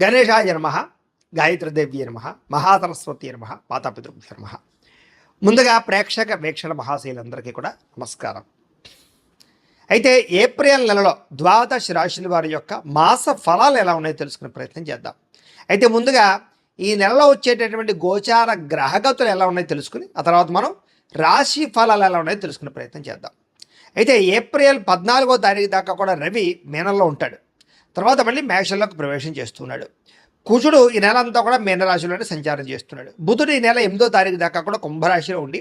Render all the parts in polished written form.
గణేశాయ నమః, గాయత్రీదేవ్యై నమః, మహాసరస్వతి నమః, మాతాపితృభ్యో నమః. ముందుగా ప్రేక్షక వీక్షణ మహాశయులందరికీ కూడా నమస్కారం. అయితే ఏప్రిల్ నెలలో ద్వాదశ రాశుల వారి యొక్క మాస ఫలాలు ఎలా ఉన్నాయో తెలుసుకునే ప్రయత్నం చేద్దాం. అయితే ముందుగా ఈ నెలలో వచ్చేటటువంటి గోచార గ్రహగతులు ఎలా ఉన్నాయో తెలుసుకుని ఆ తర్వాత మనం రాశి ఫలాలు ఎలా ఉన్నాయో తెలుసుకునే ప్రయత్నం చేద్దాం. అయితే ఏప్రిల్ 14వ తారీఖు దాకా కూడా రవి మీనంలో ఉంటాడు. తర్వాత మళ్ళీ మేషంలోకి ప్రవేశం చేస్తున్నాడు. కుజుడు ఈ నెల అంతా కూడా మీనరాశిలోనే సంచారం చేస్తున్నాడు. బుధుడు ఈ నెల 8వ తారీఖు దాకా కూడా కుంభరాశిలో ఉండి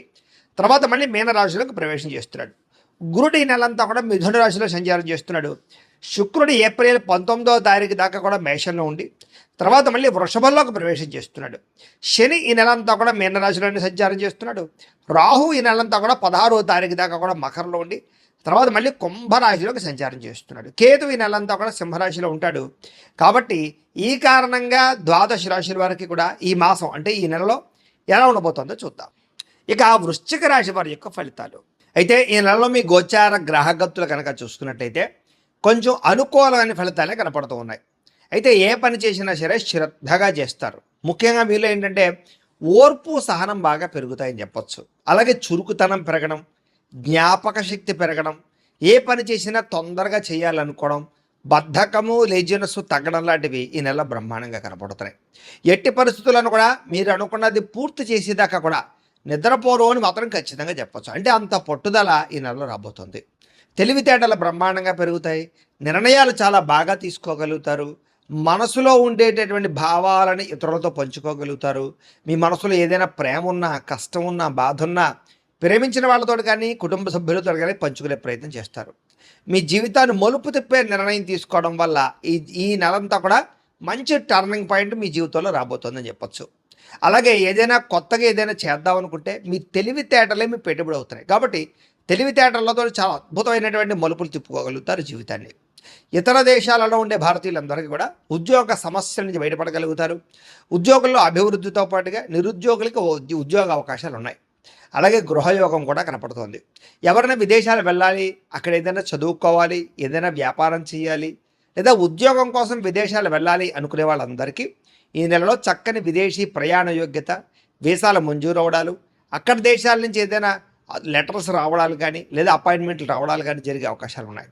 తర్వాత మళ్ళీ మీనరాశిలోకి ప్రవేశం చేస్తున్నాడు. గురుడు ఈ నెల అంతా కూడా మిథున రాశిలో సంచారం చేస్తున్నాడు. శుక్రుడు ఏప్రిల్ 19వ తారీఖు దాకా కూడా మేషంలో ఉండి తర్వాత మళ్ళీ వృషభంలోకి ప్రవేశం చేస్తున్నాడు. శని ఈ నెల అంతా కూడా మీనరాశిలోనే సంచారం చేస్తున్నాడు. రాహు ఈ నెలంతా కూడా 16వ తారీఖు దాకా కూడా మకరంలో ఉండి తర్వాత మళ్ళీ కుంభరాశిలోకి సంచారం చేస్తున్నాడు. కేతు ఈ నెలంతా కూడా సింహరాశిలో ఉంటాడు. కాబట్టి ఈ కారణంగా ద్వాదశ రాశుల వారికి కూడా ఈ మాసం అంటే ఈ నెలలో ఎలా ఉండబోతుందో చూద్దాం. ఇక వృశ్చిక రాశి వారి యొక్క ఫలితాలు. అయితే ఈ నెలలో మీ గోచార గ్రహగతులు కనుక చూసుకున్నట్టయితే కొంచెం అనుకూలమైన ఫలితాలే కనపడుతూ ఉన్నాయి. అయితే ఏ పని చేసినా సరే శ్రద్ధగా చేస్తారు. ముఖ్యంగా మీలో ఏంటంటే ఓర్పు సహనం బాగా పెరుగుతాయని చెప్పొచ్చు. అలాగే చురుకుతనం పెరగడం, జ్ఞాపక శక్తి పెరగడం, ఏ పని చేసినా తొందరగా చేయాలనుకోవడం, బద్ధకము లేజినెస్ తగ్గడం లాంటివి ఈ నెల బ్రహ్మాండంగా కనపడుతున్నాయి. ఎట్టి పరిస్థితులను కూడా మీరు అనుకున్నది పూర్తి చేసేదాకా కూడా నిద్రపోరు అని మాత్రం ఖచ్చితంగా చెప్పచ్చు. అంటే అంత పట్టుదల ఈ నెలలో రాబోతుంది. తెలివితేటలు బ్రహ్మాండంగా పెరుగుతాయి. నిర్ణయాలు చాలా బాగా తీసుకోగలుగుతారు. మనసులో ఉండేటటువంటి భావాలని ఇతరులతో పంచుకోగలుగుతారు. మీ మనసులో ఏదైనా ప్రేమ ఉన్నా, కష్టం ఉన్నా, బాధ ఉన్నా ప్రేమించిన వాళ్ళతో కానీ కుటుంబ సభ్యులతో కానీ పంచుకునే ప్రయత్నం చేస్తారు. మీ జీవితాన్ని మలుపు తిప్పే నిర్ణయం తీసుకోవడం వల్ల ఈ నెలంతా కూడా మంచి టర్నింగ్ పాయింట్ మీ జీవితంలో రాబోతుందని చెప్పొచ్చు. అలాగే ఏదైనా కొత్తగా ఏదైనా చేద్దాం అనుకుంటే మీ తెలివితేటలే మీ పెట్టుబడి అవుతున్నాయి. కాబట్టి తెలివితేటలతో చాలా అద్భుతమైనటువంటి మలుపులు తిప్పుకోగలుగుతారు జీవితాన్ని. ఇతర దేశాలలో ఉండే భారతీయులందరికీ కూడా ఉద్యోగ సమస్యల నుంచి బయటపడగలుగుతారు. ఉద్యోగుల్లో అభివృద్ధితో పాటుగా నిరుద్యోగులకి ఉద్యోగ అవకాశాలు ఉన్నాయి. అలాగే గృహయోగం కూడా కనపడుతోంది. ఎవరైనా విదేశాలు వెళ్ళాలి, అక్కడ ఏదైనా చదువుకోవాలి, ఏదైనా వ్యాపారం చేయాలి, లేదా ఉద్యోగం కోసం విదేశాలు వెళ్ళాలి అనుకునే వాళ్ళందరికీ ఈ నెలలో చక్కని విదేశీ ప్రయాణ యోగ్యత, వీసాల మంజూరు అవడాలు, అక్కడ దేశాల నుంచి ఏదైనా లెటర్స్ రావడాలు కానీ లేదా అపాయింట్మెంట్లు రావడాలు కానీ జరిగే అవకాశాలు ఉన్నాయి.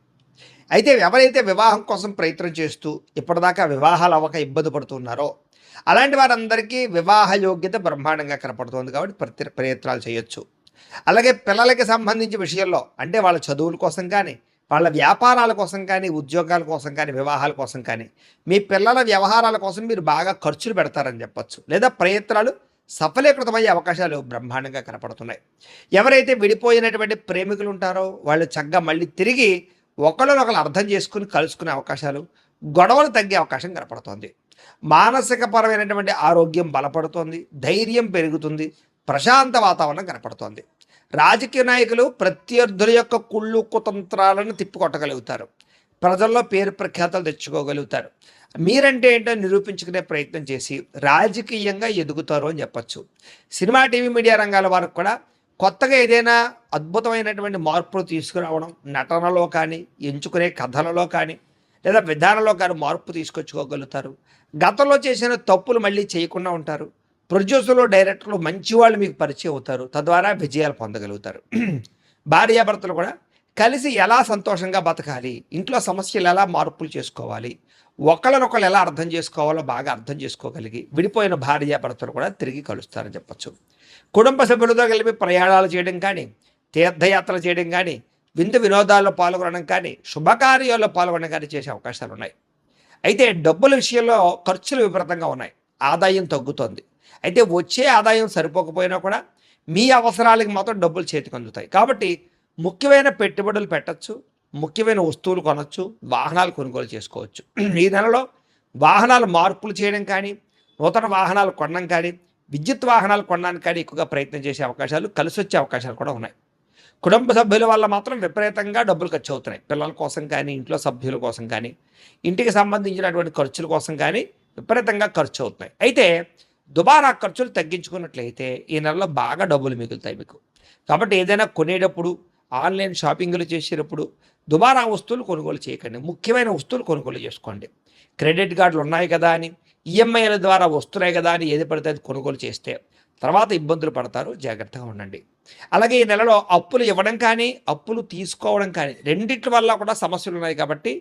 అయితే ఎవరైతే వివాహం కోసం ప్రయత్నం చేస్తూ ఇప్పటిదాకా వివాహాలు అవ్వక ఇబ్బంది పడుతున్నారో అలాంటి వారందరికీ వివాహ యోగ్యత బ్రహ్మాండంగా కనపడుతుంది. కాబట్టి ప్రయత్నాలు చేయొచ్చు. అలాగే పిల్లలకి సంబంధించి విషయంలో అంటే వాళ్ళ చదువుల కోసం కానీ, వాళ్ళ వ్యాపారాల కోసం కానీ, ఉద్యోగాల కోసం కానీ, వివాహాల కోసం కానీ, మీ పిల్లల వ్యవహారాల కోసం మీరు బాగా ఖర్చులు పెడతారని చెప్పొచ్చు. లేదా ప్రయత్నాలు సఫలీకృతమయ్యే అవకాశాలు బ్రహ్మాండంగా కనపడుతున్నాయి. ఎవరైతే విడిపోయినటువంటి ప్రేమికులు ఉంటారో వాళ్ళు చక్కగా మళ్ళీ తిరిగి ఒకరినొకరు అర్థం చేసుకుని కలుసుకునే అవకాశాలు, గొడవలు తగ్గే అవకాశం కనపడుతోంది. మానసికపరమైనటువంటి ఆరోగ్యం బలపడుతోంది, ధైర్యం పెరుగుతుంది, ప్రశాంత వాతావరణం కనపడుతోంది. రాజకీయ నాయకులు ప్రత్యర్థుల యొక్క కుళ్ళు కుతంత్రాలను తిప్పికొట్టగలుగుతారు. ప్రజల్లో పేరు ప్రఖ్యాతలు తెచ్చుకోగలుగుతారు. మీరంటే ఏంటో నిరూపించుకునే ప్రయత్నం చేసి రాజకీయంగా ఎదుగుతారు అని చెప్పచ్చు. సినిమా, టీవీ, మీడియా రంగాల వారికి కూడా కొత్తగా ఏదైనా అద్భుతమైనటువంటి మార్పులు తీసుకురావడం, నటనలో కానీ, ఎంచుకునే కథలలో కానీ లేదా విధానంలో కానీ మార్పు తీసుకొచ్చుకోగలుగుతారు. గతంలో చేసిన తప్పులు మళ్ళీ చేయకుండా ఉంటారు. ప్రొడ్యూసర్లు, డైరెక్టర్లు మంచి వాళ్ళు మీకు పరిచయం అవుతారు. తద్వారా విజయాలు పొందగలుగుతారు. భార్యాభర్తలు కూడా కలిసి ఎలా సంతోషంగా బతకాలి, ఇంట్లో సమస్యలు ఎలా మార్పులు చేసుకోవాలి, ఒకళ్ళనొకళ్ళు ఎలా అర్థం చేసుకోవాలో బాగా అర్థం చేసుకోగలిగి విడిపోయిన భార్యాభర్తలు కూడా తిరిగి కలుస్తారని చెప్పచ్చు. కుటుంబ సభ్యులతో కలిపి ప్రయాణాలు చేయడం కానీ, తీర్థయాత్రలు చేయడం కానీ, విందు వినోదాల్లో పాల్గొనడం కానీ, శుభకార్యాల్లో పాల్గొనడం కానీ చేసే అవకాశాలు ఉన్నాయి. అయితే డబ్బుల విషయంలో ఖర్చులు విపరీతంగా ఉన్నాయి. ఆదాయం తగ్గుతోంది. అయితే వచ్చే ఆదాయం సరిపోకపోయినా కూడా మీ అవసరాలకు మాత్రం డబ్బులు చేతికి అందుతాయి. కాబట్టి ముఖ్యమైన పెట్టుబడులు పెట్టచ్చు, ముఖ్యమైన వస్తువులు కొనవచ్చు, వాహనాలు కొనుగోలు చేసుకోవచ్చు. ఈ నెలలో వాహనాలు మార్పులు చేయడం కానీ, నూతన వాహనాలు కొనడం కానీ, విద్యుత్ వాహనాలు కొనడానికి కానీ ఎక్కువగా ప్రయత్నం చేసే అవకాశాలు, కలిసి వచ్చే అవకాశాలు కూడా ఉన్నాయి. కుటుంబ సభ్యుల వల్ల మాత్రం విపరీతంగా డబ్బులు ఖర్చు అవుతున్నాయి. పిల్లల కోసం కానీ, ఇంట్లో సభ్యుల కోసం కానీ, ఇంటికి సంబంధించినటువంటి ఖర్చుల కోసం కానీ విపరీతంగా ఖర్చు అవుతున్నాయి. అయితే దుబారా ఖర్చులు తగ్గించుకున్నట్లయితే ఈ నెలలో బాగా డబ్బులు మిగులుతాయి మీకు. కాబట్టి ఏదైనా కొనేటప్పుడు, ఆన్లైన్ షాపింగ్లు చేసేటప్పుడు దుబారా వస్తువులు కొనుగోలు చేయకండి. ముఖ్యమైన వస్తువులు కొనుగోలు చేసుకోండి. క్రెడిట్ కార్డులు ఉన్నాయి కదా అని ఈఎంఐల ద్వారా వస్తున్నాయి కదా అని ఏది పడితే అది కొనుగోలు చేస్తే తర్వాత ఇబ్బందులు పడతారు, జాగ్రత్తగా ఉండండి. అలాగే ఈ నెలలో అప్పులు ఇవ్వడం కానీ అప్పులు తీసుకోవడం కానీ రెండిట్ల వల్ల కూడా సమస్యలు ఉన్నాయి కాబట్టి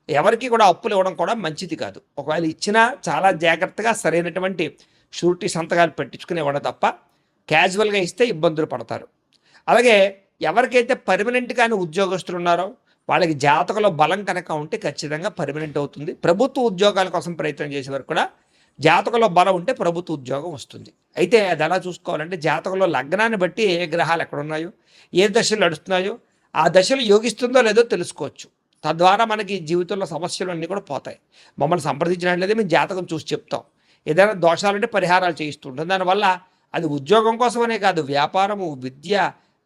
ఎవరికి కూడా అప్పులు ఇవ్వడం కూడా మంచిది కాదు. ఒకవేళ ఇచ్చినా చాలా జాగ్రత్తగా సరైనటువంటి షూరిటీ సంతకాలు పెట్టించుకుని ఇవ్వడం తప్ప క్యాజువల్గా ఇస్తే ఇబ్బందులు పడతారు. అలాగే ఎవరికైతే పర్మనెంట్ కానీ ఉద్యోగస్తులు ఉన్నారో వాళ్ళకి జాతకంలో బలం కనుక ఉంటే ఖచ్చితంగా పర్మనెంట్ అవుతుంది. ప్రభుత్వ ఉద్యోగాల కోసం ప్రయత్నం చేసే వరకు కూడా జాతకంలో బలం ఉంటే ప్రభుత్వ ఉద్యోగం వస్తుంది. అయితే అది ఎలా చూసుకోవాలంటే జాతకంలో లగ్నాన్ని బట్టి ఏ గ్రహాలు ఎక్కడున్నాయో ఏ దశలు నడుస్తున్నాయో ఆ దశలు యోగిస్తుందో లేదో తెలుసుకోవచ్చు. తద్వారా మనకి జీవితంలో సమస్యలు అన్నీ కూడా పోతాయి. మమ్మల్ని సంప్రదించినట్లయితే మేము జాతకం చూసి చెప్తాం. ఏదైనా దోషాలుంటే పరిహారాలు చేయిస్తుంటాం. దానివల్ల అది ఉద్యోగం కోసమనే కాదు, వ్యాపారము, విద్య,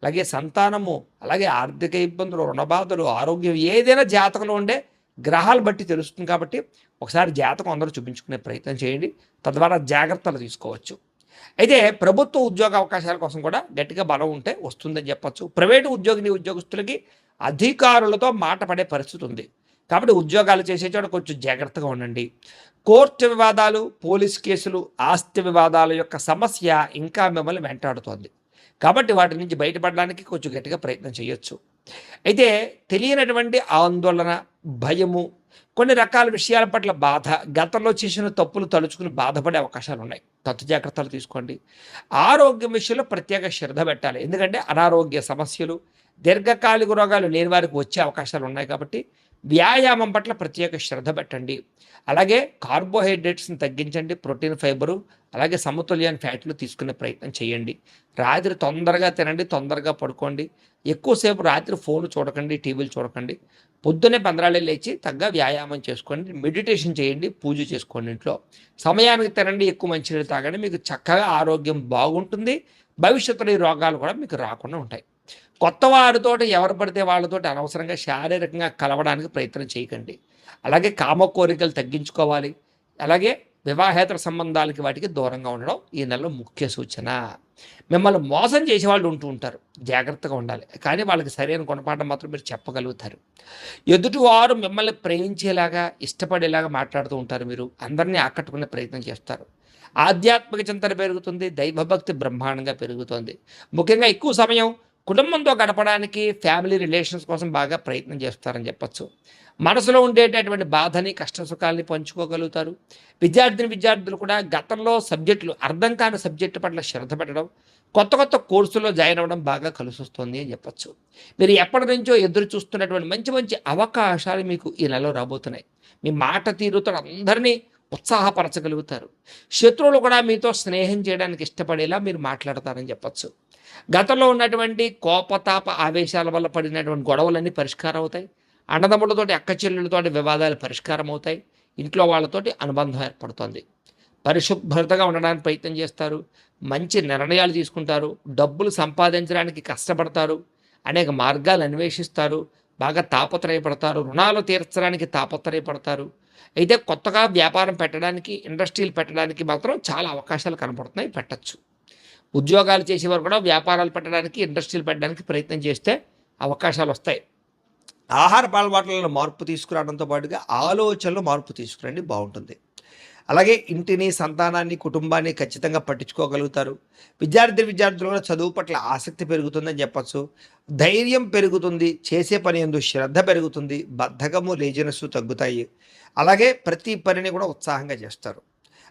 అలాగే సంతానము, అలాగే ఆర్థిక ఇబ్బందులు, రుణబాధలు, ఆరోగ్యం ఏదైనా జాతకంలో ఉండే గ్రహాలు బట్టి తెలుస్తుంది. కాబట్టి ఒకసారి జాతకం అందరూ చూపించుకునే ప్రయత్నం చేయండి. తద్వారా జాగ్రత్తలు తీసుకోవచ్చు. అయితే ప్రభుత్వ ఉద్యోగ అవకాశాల కోసం కూడా గట్టిగా బలం ఉంటే వస్తుందని చెప్పచ్చు. ప్రైవేటు ఉద్యోగస్తులకి అధికారులతో మాట పడే పరిస్థితి ఉంది. కాబట్టి ఉద్యోగాలు చేసే చోట కొంచెం జాగ్రత్తగా ఉండండి. కోర్టు వివాదాలు, పోలీస్ కేసులు, ఆస్తి వివాదాల యొక్క సమస్య ఇంకా మిమ్మల్ని వెంటాడుతోంది. కాబట్టి వాటి నుంచి బయటపడడానికి కొంచెం గట్టిగా ప్రయత్నం చేయొచ్చు. అయితే తెలియనటువంటి ఆందోళన, భయము, కొన్ని రకాల విషయాల పట్ల బాధ, గతంలో చేసిన తప్పులు తలుచుకుని బాధపడే అవకాశాలు ఉన్నాయి. తత్తు జాగ్రత్తలు తీసుకోండి. ఆరోగ్యం విషయంలో ప్రత్యేక శ్రద్ధ పెట్టాలి. ఎందుకంటే అనారోగ్య సమస్యలు, దీర్ఘకాలిక రోగాలు లేని వారికి వచ్చే అవకాశాలు ఉన్నాయి. కాబట్టి వ్యాయామం పట్ల ప్రత్యేక శ్రద్ధ పెట్టండి. అలాగే కార్బోహైడ్రేట్స్ని తగ్గించండి. ప్రోటీన్, ఫైబరు, అలాగే సమతుల్యాన్ని ఫ్యాట్లు తీసుకునే ప్రయత్నం చేయండి. రాత్రి తొందరగా తినండి, తొందరగా పడుకోండి. ఎక్కువసేపు రాత్రి ఫోన్ చూడకండి, టీవీలు చూడకండి. పొద్దున్నే పంద్రాలే లేచి తగ్గ వ్యాయామం చేసుకోండి, మెడిటేషన్ చేయండి, పూజ చేసుకోండి. ఇంట్లో సమయానికి తినండి, ఎక్కువ మంచినీళ్ళు తాగండి. మీకు చక్కగా ఆరోగ్యం బాగుంటుంది. భవిష్యత్తులో ఈ రోగాలు కూడా మీకు రాకుండా ఉంటాయి. కొత్త వారితోటి ఎవరు పడితే వాళ్ళతోటి అనవసరంగా శారీరకంగా కలవడానికి ప్రయత్నం చేయకండి. అలాగే కామ కోరికలు తగ్గించుకోవాలి. అలాగే వివాహేతర సంబంధాలకి వాటికి దూరంగా ఉండడం ఈ నెలలో ముఖ్య సూచన. మిమ్మల్ని మోసం చేసేవాళ్ళు ఉంటూ ఉంటారు, జాగ్రత్తగా ఉండాలి. కానీ వాళ్ళకి సరైన గుణపాఠం మాత్రం మీరు చెప్పగలుగుతారు. ఎదుటివారు మిమ్మల్ని ప్రేమించేలాగా, ఇష్టపడేలాగా మాట్లాడుతూ ఉంటారు. మీరు అందరినీ ఆకట్టుకునే ప్రయత్నం చేస్తారు. ఆధ్యాత్మిక చింతన పెరుగుతుంది, దైవభక్తి బ్రహ్మాండంగా పెరుగుతుంది. ముఖ్యంగా ఎక్కువ సమయం కుటుంబంతో గడపడానికి, ఫ్యామిలీ రిలేషన్స్ కోసం బాగా ప్రయత్నం చేస్తారని చెప్పచ్చు. మనసులో ఉండేటటువంటి బాధని, కష్టసుఖాలని పంచుకోగలుగుతారు. విద్యార్థులు కూడా గతంలో సబ్జెక్టులు అర్థం కాని సబ్జెక్టు పట్ల శ్రద్ధ పెట్టడం, కొత్త కోర్సులో జాయిన్ అవ్వడం బాగా కలిసి వస్తుంది అని చెప్పచ్చు. మీరు ఎప్పటి నుంచో ఎదురు చూస్తున్నటువంటి మంచి అవకాశాలు మీకు ఈ నెలలో రాబోతున్నాయి. మీ మాట తీరుతో అందరినీ ఉత్సాహపరచగలుగుతారు. శత్రువులు కూడా మీతో స్నేహం చేయడానికి ఇష్టపడేలా మీరు మాట్లాడతారని చెప్పచ్చు. గతంలో ఉన్నటువంటి కోపతాప ఆవేశాల వల్ల పడినటువంటి గొడవలన్నీ పరిష్కారం అవుతాయి. అన్నదమ్ములతోటి, అక్క చెల్లెళ్ళతోటి వివాదాలు పరిష్కారం అవుతాయి. ఇంట్లో వాళ్ళతోటి అనుబంధం ఏర్పడుతుంది. పరిశుభ్రతగా ఉండడానికి ప్రయత్నం చేస్తారు. మంచి నిర్ణయాలు తీసుకుంటారు. డబ్బులు సంపాదించడానికి కష్టపడతారు. అనేక మార్గాలు అన్వేషిస్తారు. బాగా తాపత్రయపడతారు. రుణాలు తీర్చడానికి తాపత్రయపడతారు. అయితే కొత్తగా వ్యాపారం పెట్టడానికి, ఇండస్ట్రీలు పెట్టడానికి మాత్రం చాలా అవకాశాలు కనపడుతున్నాయి, పెట్టచ్చు. ఉద్యోగాలు చేసేవారు కూడా వ్యాపారాలు పెట్టడానికి, ఇండస్ట్రీలు పెట్టడానికి ప్రయత్నం చేస్తే అవకాశాలు వస్తాయి. ఆహారపు అలవాట్లలో మార్పు తీసుకురావడంతో పాటుగా ఆలోచనలో మార్పు తీసుకురండి, బాగుంటుంది. అలాగే ఇంటిని, సంతానాన్ని, కుటుంబాన్ని ఖచ్చితంగా పట్టించుకోగలుగుతారు. విద్యార్థులు కూడా చదువు పట్ల ఆసక్తి పెరుగుతుందని చెప్పచ్చు. ధైర్యం పెరుగుతుంది. చేసే పని యందు శ్రద్ధ పెరుగుతుంది. బద్ధకము, లేజినెస్ తగ్గుతాయి. అలాగే ప్రతి పనిని కూడా ఉత్సాహంగా చేస్తారు.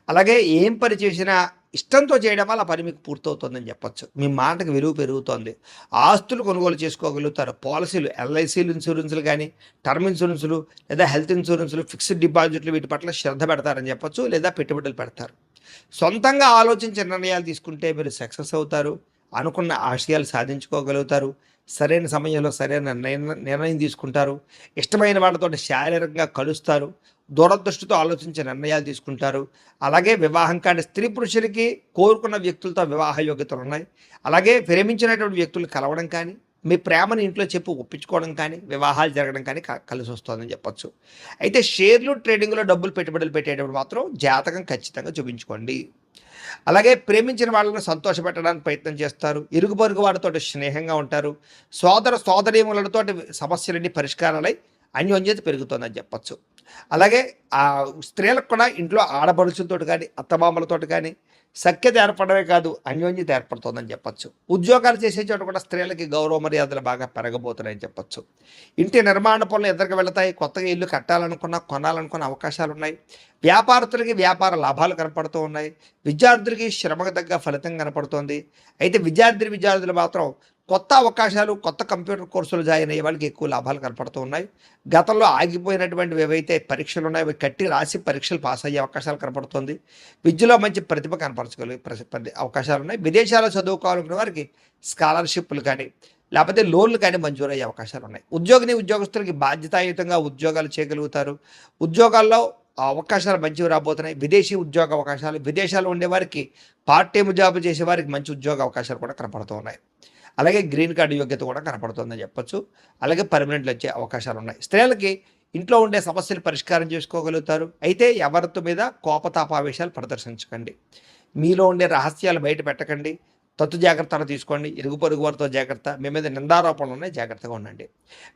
అలాగే ఏం పని చేసినా ఇష్టంతో చేయడం వల్ల ఆ పని మీకు పూర్తవుతుందని చెప్పచ్చు. మీ మాటకు విలువ పెరుగుతోంది. ఆస్తులు కొనుగోలు చేసుకోగలుగుతారు. పాలసీలు, ఎల్ఐసీలు, ఇన్సూరెన్సులు కానీ, టర్మ్ ఇన్సూరెన్సులు లేదా హెల్త్ ఇన్సూరెన్సులు, ఫిక్స్డ్ డిపాజిట్లు వీటి పట్ల శ్రద్ధ పెడతారని చెప్పచ్చు, లేదా పెట్టుబడులు పెడతారు. సొంతంగా ఆలోచించే నిర్ణయాలు తీసుకుంటే మీరు సక్సెస్ అవుతారు. అనుకున్న ఆశయాలు సాధించుకోగలుగుతారు. సరైన సమయంలో సరైన నిర్ణయం తీసుకుంటారు. ఇష్టమైన వాళ్ళతో శారీరకంగా కలుస్తారు. దూరదృష్టితో ఆలోచించే నిర్ణయాలు తీసుకుంటారు. అలాగే వివాహం కాని స్త్రీ పురుషులకి కోరుకున్న వ్యక్తులతో వివాహ యోగ్యతలు ఉన్నాయి. అలాగే ప్రేమించినటువంటి వ్యక్తులు కలవడం కానీ, మీ ప్రేమను ఇంట్లో చెప్పి ఒప్పించుకోవడం కానీ, వివాహాలు జరగడం కానీ కలిసి వస్తుందని చెప్పచ్చు. అయితే షేర్లు, ట్రేడింగ్లో డబ్బులు పెట్టుబడులు పెట్టేటప్పుడు మాత్రం జాతకం ఖచ్చితంగా చూపించుకోండి. అలాగే ప్రేమించిన వాళ్ళని సంతోషపెట్టడానికి ప్రయత్నం చేస్తారు. ఇరుగు పొరుగు వారితో స్నేహంగా ఉంటారు. సోదరీమణులతో సమస్యలన్నీ పరిష్కారాలై అన్యోన్యత పెరుగుతుందని చెప్పచ్చు. అలాగే స్త్రీలకు కూడా ఇంట్లో ఆడపడుచులతో కానీ అత్తమామలతో కానీ సఖ్యత ఏర్పడమే కాదు అన్యోన్యత ఏర్పడుతుందని చెప్పచ్చు. ఉద్యోగాలు చేసే చోట కూడా స్త్రీలకి గౌరవ మర్యాదలు బాగా పెరగబోతున్నాయని చెప్పచ్చు. ఇంటి నిర్మాణ పనులు ఎదురుకు వెళతాయి. కొత్తగా ఇల్లు కట్టాలనుకున్న కొనాలనుకున్న అవకాశాలు ఉన్నాయి. వ్యాపారస్తులకి వ్యాపార లాభాలు కనపడుతూ ఉన్నాయి. విద్యార్థులకి శ్రమకు తగ్గ ఫలితం కనపడుతోంది. అయితే విద్యార్థులు మాత్రం కొత్త అవకాశాలు, కొత్త కంప్యూటర్ కోర్సులు జాయిన్ అయ్యే వాళ్ళకి ఎక్కువ లాభాలు కనపడుతూ ఉన్నాయి. గతంలో ఆగిపోయినటువంటివి ఏవైతే పరీక్షలు ఉన్నాయో అవి కట్టి రాసి పరీక్షలు పాస్ అయ్యే అవకాశాలు కనపడుతుంది. విద్యలో మంచి ప్రతిభ కనపరచగలిగే అవకాశాలు ఉన్నాయి. విదేశాల్లో చదువుకోవాలనుకునే వారికి స్కాలర్షిప్లు కానీ లేకపోతే లోన్లు కానీ మంజూరు అయ్యే అవకాశాలు ఉన్నాయి. ఉద్యోగస్తులకి బాధ్యతాయుతంగా ఉద్యోగాలు చేయగలుగుతారు. ఉద్యోగాల్లో అవకాశాలు మంచివి రాబోతున్నాయి. విదేశీ ఉద్యోగ అవకాశాలు, విదేశాల్లో ఉండేవారికి పార్ట్ టైం జాబ్ చేసే వారికి మంచి ఉద్యోగ అవకాశాలు కూడా కనపడుతూ ఉన్నాయి. అలాగే గ్రీన్ కార్డు యోగ్యత కూడా కనపడుతుందని చెప్పచ్చు. అలాగే పర్మనెంట్లు వచ్చే అవకాశాలు ఉన్నాయి. స్త్రీలకి ఇంట్లో ఉండే సమస్యలు పరిష్కారం చేసుకోగలుగుతారు. అయితే ఎవరితో మీద కోపతాపావేశాలు ప్రదర్శించకండి. మీలో ఉండే రహస్యాలు బయట పెట్టకండి. తత్తు జాగ్రత్తలు తీసుకోండి. ఇరుగు పొరుగు వారితో జాగ్రత్త. మీ మీద నిందారోపణలు ఉన్నాయి, జాగ్రత్తగా ఉండండి.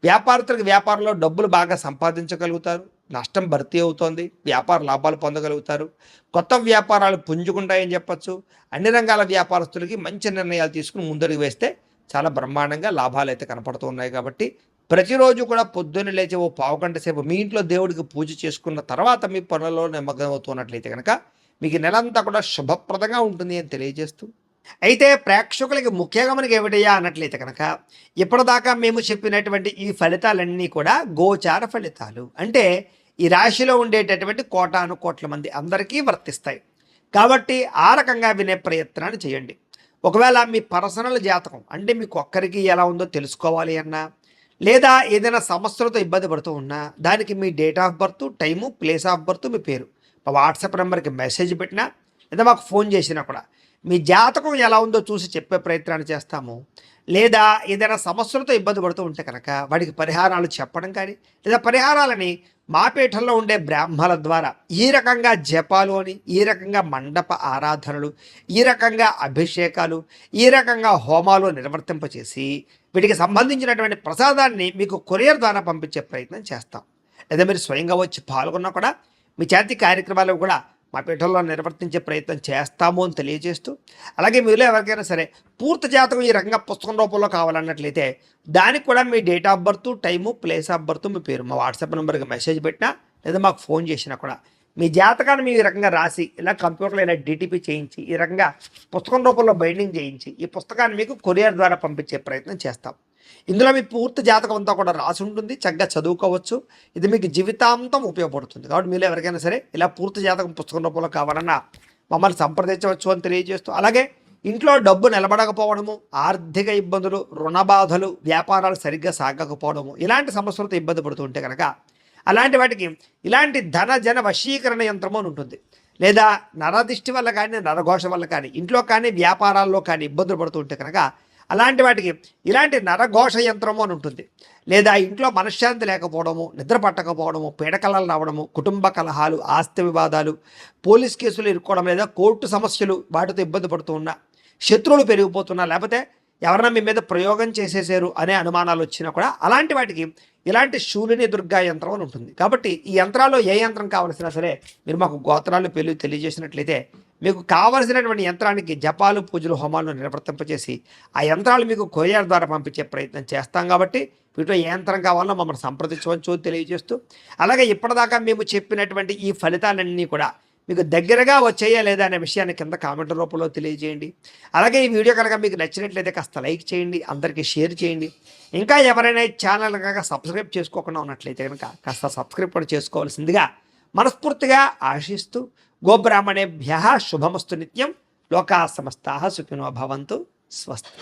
వ్యాపారస్తులకు వ్యాపారంలో డబ్బులు బాగా సంపాదించగలుగుతారు. నష్టం భర్తీ అవుతోంది. వ్యాపార లాభాలు పొందగలుగుతారు. కొత్త వ్యాపారాలు పుంజుకుంటాయని చెప్పచ్చు. అన్ని రంగాల వ్యాపారస్తులకి మంచి నిర్ణయాలు తీసుకుని ముందడుగు వేస్తే చాలా బ్రహ్మాండంగా లాభాలు అయితే కనపడుతూ ఉన్నాయి. కాబట్టి ప్రతిరోజు కూడా పొద్దున్న లేచి ఓ పావుగంట సేపు మీ ఇంట్లో దేవుడికి పూజ చేసుకున్న తర్వాత మీ పనులలో నిమగ్నం అవుతున్నట్లయితే కనుక మీకు నెలంతా కూడా శుభప్రదంగా ఉంటుంది అని తెలియజేస్తూ, అయితే ప్రేక్షకులకి ముఖ్యంగా మనకి ఏమిటయ్యా అన్నట్లయితే కనుక ఇప్పటిదాకా మేము చెప్పినటువంటి ఈ ఫలితాలన్నీ కూడా గోచార ఫలితాలు. అంటే ఈ రాశిలో ఉండేటటువంటి కోటాను కోట్ల మంది అందరికీ వర్తిస్తాయి. కాబట్టి ఆ రకంగా వినే ప్రయత్నాన్ని చేయండి. ఒకవేళ మీ పర్సనల్ జాతకం అంటే మీకు ఒక్కరికి ఎలా ఉందో తెలుసుకోవాలి అన్నా, లేదా ఏదైనా సమస్యలతో ఇబ్బంది పడుతూ ఉన్నా దానికి మీ date of birth, time, place of birth, మీ పేరు మా వాట్సాప్ నెంబర్కి మెసేజ్ పెట్టినా లేదా మాకు ఫోన్ చేసినా కూడా మీ జాతకం ఎలా ఉందో చూసి చెప్పే ప్రయత్నాన్ని చేస్తాము. లేదా ఏదైనా సమస్యలతో ఇబ్బంది పడుతూ ఉంటే కనుక వాడికి పరిహారాలు చెప్పడం కానీ లేదా పరిహారాలని మా పీఠంలో ఉండే బ్రాహ్మల ద్వారా ఈ రకంగా జపాలు అని, ఈ రకంగా మండప ఆరాధనలు, ఈ రకంగా అభిషేకాలు, ఈ రకంగా హోమాలు నిర్వర్తింపచేసి వీటికి సంబంధించినటువంటి ప్రసాదాన్ని మీకు కొరియర్ ద్వారా పంపించే ప్రయత్నం చేస్తాం. లేదా మీరు స్వయంగా వచ్చి పాల్గొన్నా కూడా మీ చేతి కార్యక్రమాలు కూడా మా పీఠంలో నిర్వర్తించే ప్రయత్నం చేస్తాము అని తెలియజేస్తూ, అలాగే మీలో ఎవరికైనా సరే పూర్తి జాతకం ఈ రకంగా పుస్తకం రూపంలో కావాలన్నట్లయితే దానికి కూడా మీ date of birth, time, place of birth, మీ పేరు మా వాట్సాప్ నెంబర్కి మెసేజ్ పెట్టినా లేదా మాకు ఫోన్ చేసినా కూడా మీ జాతకాన్ని మీ ఈ రకంగా రాసి ఇలా కంప్యూటర్లో ఇలా డిటిపి చేయించి ఈ రకంగా పుస్తకం రూపంలో బైండింగ్ చేయించి ఈ పుస్తకాన్ని మీకు కొరియర్ ద్వారా పంపించే ప్రయత్నం చేస్తాం. ఇందులో మీ పూర్తి జాతకం అంతా కూడా రాసి ఉంటుంది. చక్కగా చదువుకోవచ్చు. ఇది మీకు జీవితాంతం ఉపయోగపడుతుంది. కాబట్టి మీరు ఎవరికైనా సరే ఇలా పూర్తి జాతకం పుస్తకం రూపంలో కావాలన్నా మమ్మల్ని సంప్రదించవచ్చు అని తెలియజేస్తూ, అలాగే ఇంట్లో డబ్బు నిలబడకపోవడము, ఆర్థిక ఇబ్బందులు, రుణ బాధలు, వ్యాపారాలు సరిగ్గా సాగకపోవడము, ఇలాంటి సమస్యలతో ఇబ్బంది పడుతూ ఉంటే కనుక అలాంటి వాటికి ఇలాంటి ధన వశీకరణ యంత్రము అని ఉంటుంది. లేదా నరదిష్టి వల్ల కానీ, నరఘోష వల్ల కానీ, ఇంట్లో కానీ వ్యాపారాల్లో కానీ ఇబ్బందులు పడుతూ ఉంటే కనుక అలాంటి వాటికి ఇలాంటి నరఘోష యంత్రము అని ఉంటుంది. లేదా ఇంట్లో మనశ్శాంతి లేకపోవడము, నిద్ర పట్టకపోవడము, పీడకలలు రావడము, కుటుంబ కలహాలు, ఆస్తి వివాదాలు, పోలీస్ కేసులు ఇరుక్కోవడం, లేదా కోర్టు సమస్యలు వాటితో ఇబ్బంది పడుతూ ఉన్నా, శత్రువులు పెరిగిపోతున్నా, లేకపోతే ఎవరైనా మీ మీద ప్రయోగం చేసేసారు అనే అనుమానాలు వచ్చినా కూడా అలాంటి వాటికి ఇలాంటి శూలిని దుర్గా యంత్రం అని ఉంటుంది. కాబట్టి ఈ యంత్రాల్లో ఏ యంత్రం కావాల్సినా సరే మీరు మాకు గోత్రాలు పేర్లు తెలియజేసినట్లయితే మీకు కావలసినటువంటి యంత్రానికి జపాలు, పూజలు, హోమాలు నిర్వర్తింపచేసి ఆ యంత్రాలు మీకు కొరియర్ ద్వారా పంపించే ప్రయత్నం చేస్తాం. కాబట్టి వీటిలో ఏ యంత్రం కావాలో మమ్మల్ని సంప్రదించవచ్చు తెలియజేస్తూ, అలాగే ఇప్పటిదాకా మేము చెప్పినటువంటి ఈ ఫలితాలన్నీ కూడా మీకు దగ్గరగా వచ్చేయా లేదా అనే విషయాన్ని కింద కామెంట్ రూపంలో తెలియజేయండి. అలాగే ఈ వీడియో కనుక మీకు నచ్చినట్లయితే కాస్త లైక్ చేయండి, అందరికీ షేర్ చేయండి. ఇంకా ఎవరైనా ఈ ఛానల్ కనుక సబ్స్క్రైబ్ చేసుకోకుండా ఉన్నట్లయితే కనుక కాస్త సబ్స్క్రైబ్ కూడా చేసుకోవాల్సిందిగా మనస్ఫూర్తిగా ఆశిస్తూ, గోబ్రాహ్మణేభ్యః శుభమస్తు నిత్యం. లోకా సమస్తాః సుఖినో భవంతు. స్వస్తి.